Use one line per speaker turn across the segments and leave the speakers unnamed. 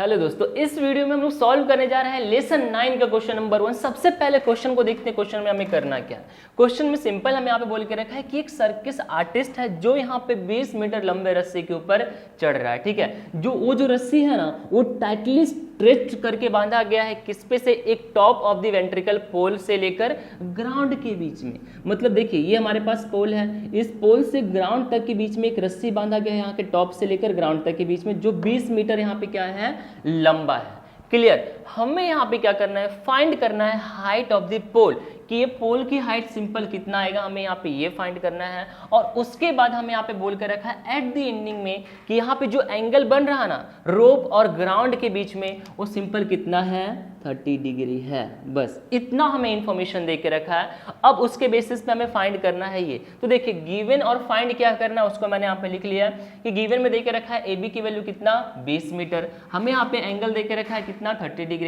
Hello दोस्तों, इस video में हम लोग सॉल्व करने जा रहे हैं लेसन 9 का क्वेश्चन नंबर 1। सबसे पहले क्वेश्चन को देखते हैं, क्वेश्चन में हमें करना क्या है। क्वेश्चन में सिंपल हमें यहाँ पे बोल के रखा है कि एक सर्कस आर्टिस्ट है जो यहाँ पे 20 मीटर लंबे रस्सी के ऊपर चढ़ रहा है। ठीक है, जो रस्सी है ना वो टाइटली स्ट्रेच करके बांधा गया है किस पे से, एक टॉप ऑफ द वेंट्रिकल पोल से लेकर ग्राउंड के बीच में। मतलब देखिए ये हमारे पास पोल है, इस पोल से ग्राउंड तक के बीच में एक रस्सी बांधा गया है यहाँ के टॉप से लेकर ग्राउंड तक के बीच में, जो 20 मीटर यहाँ पे क्या है, लंबा है। क्लियर। हमें यहाँ पे क्या करना है, फाइंड करना है हाइट ऑफ द पोल, कि ये पोल की हाइट सिंपल कितना आएगा, हमें यहाँ पे ये फाइंड करना है। और उसके बाद हमें यहाँ पे बोल कर रखा है एट द एंडिंग में कि यहाँ पे जो एंगल बन रहा है ना रोप और ग्राउंड के बीच में, वो सिंपल कितना है, 30 डिग्री है। बस इतना हमें इंफॉर्मेशन दे के रखा है। अब उसके बेसिस पे हमें फाइंड करना है ये। तो देखिए गिवन और फाइंड क्या करना है उसको मैंने यहाँ पे लिख लिया है कि गिवन में दे के रखा है ए बी की वैल्यू कितना, 20 मीटर। हमें यहाँ पे एंगल दे के रखा है कितना, 30 डिग्री।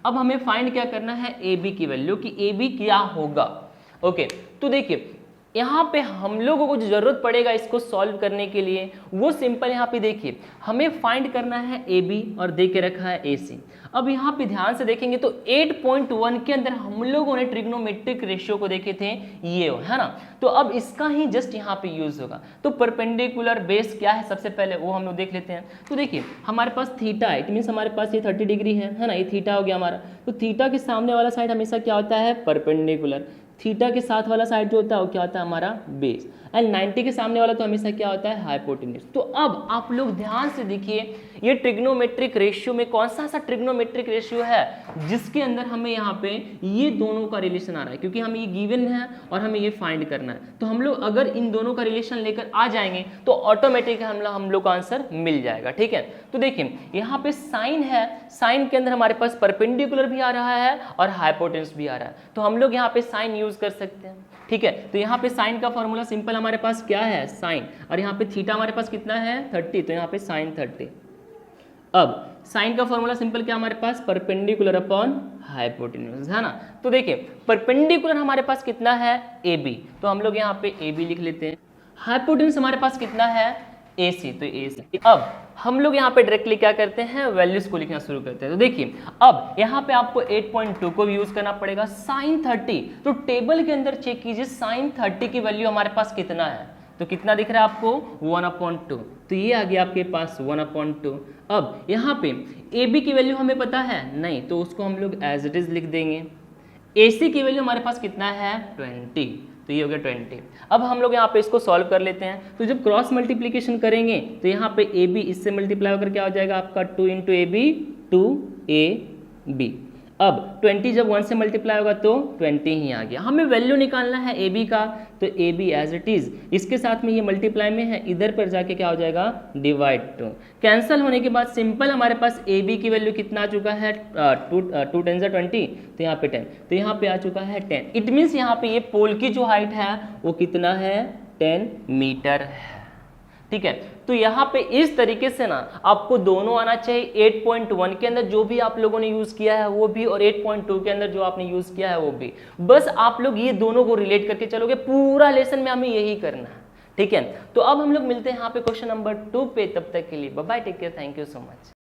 अब हमें फाइंड क्या करना है, ए बी की वैल्यू, कि ए बी क्या होगा। ओके, तो देखिए यहाँ पे हम लोगों को जो जरूरत पड़ेगा इसको सॉल्व करने के लिए, वो सिंपल यहाँ पे देखिए हमें फाइंड करना है ए बी और दे के रखा है ए सी। अब यहाँ पे ध्यान से देखेंगे तो 8.1 के अंदर हम लोगों ने ट्रिग्नोमेट्रिक रेशियो को देखे थे, ये है ना। तो अब इसका ही जस्ट यहाँ पे यूज होगा। तो परपेंडिकुलर बेस क्या है सबसे पहले वो हम लोग देख लेते हैं। तो देखिए हमारे पास थीटा है, इट मीन्स हमारे पास ये 30 डिग्री है ना, ये थीटा हो गया हमारा। तो थीटा के सामने वाला साइड हमेशा क्या होता है, परपेंडिकुलर। थीटा के साथ वाला साइड जो होता है वो क्या होता है, हमारा बेस। एंड 90 के सामने वाला तो हमेशा क्या होता है, हाइपोटेन्यूज। तो अब आप लोग ध्यान से देखिए ये ट्रिग्नोमेट्रिक रेशियो में कौन सा ट्रिग्नोमेट्रिक रेशियो है जिसके अंदर हमें यहाँ पे ये दोनों का रिलेशन आ रहा है, क्योंकि हमें ये गिवन है और हमें ये फाइंड करना है। तो हम लोग अगर इन दोनों का रिलेशन लेकर आ जाएंगे तो ऑटोमेटिक हम लोग का आंसर मिल जाएगा। ठीक है, तो देखिए यहाँ पे साइन है, साइन के अंदर हमारे पास परपेंडिकुलर भी आ रहा है और हाइपोटेन्यूज भी आ रहा है। तो हम लोग यहाँ पे साइन यूज कर सकते हैं। ठीक है, तो यहाँ पे साइन का फॉर्मूला सिंपल हमारे पास क्या है, साइन, और यहाँ पे थीटा हमारे पास कितना है, 30, तो यहाँ पे साइन 30। अब साइन का फॉर्मूला सिंपल क्या हमारे पास, परपेंडिकुलर अपॉन हाइपोटेन्यूज, है ना। तो देखिए परपेंडिकुलर हमारे पास कितना है, ए बी, तो हम लोग यहाँ पे ए बी लिख लेते हैं। हाइपोटेन्यूज हमारे पास कितना है, ए सी, तो ए सी। अब हम लोग यहाँ पे डायरेक्टली क्या करते हैं, वैल्यूज को लिखना शुरू करते हैं। तो देखिए अब यहाँ पे आपको 8.2 को भी यूज करना पड़ेगा, साइन 30। तो टेबल के अंदर चेक कीजिए साइन 30 की वैल्यू हमारे पास कितना है, तो कितना दिख रहा है आपको, 1/2। तो ये आ गया आपके पास 1/2। अब यहाँ पे ए बी की वैल्यू हमें पता है नहीं, तो उसको हम लोग एज इट इज लिख देंगे। ए सी की वैल्यू हमारे पास कितना है, 20, तो ये हो गया 20। अब हम लोग यहाँ पे इसको सॉल्व कर लेते हैं। तो जब क्रॉस मल्टीप्लीकेशन करेंगे तो यहाँ पे ए बी इससे मल्टीप्लाई होकर क्या हो जाएगा आपका, 2 × ए बी, 2ab। अब 20 जब 1 से मल्टीप्लाई होगा तो 20 ही आ गया। हमें वैल्यू निकालना है ए बी का, तो A B as it is, इसके साथ में ये मल्टीप्लाई में है, इधर पर जाके क्या हो जाएगा, डिवाइड 2। कैंसल होने के बाद सिंपल हमारे पास ए बी की वैल्यू कितना आ चुका है, 2 10 20, तो यहाँ पे 10, तो यहाँ पे आ चुका है 10। इट मीन्स यहाँ पे ये पोल की जो हाइट है वो कितना है, 10 मीटर है। ठीक है, तो यहाँ पे इस तरीके से ना आपको दोनों आना चाहिए, 8.1 के अंदर जो भी आप लोगों ने यूज किया है वो भी, और 8.2 के अंदर जो आपने यूज किया है वो भी। बस आप लोग ये दोनों को रिलेट करके चलोगे, पूरा लेसन में हमें यही करना है। ठीक है, तो अब हम लोग मिलते हैं यहाँ पे क्वेश्चन नंबर 2 पे। तब तक के लिए bye bye, take care, thank you so much.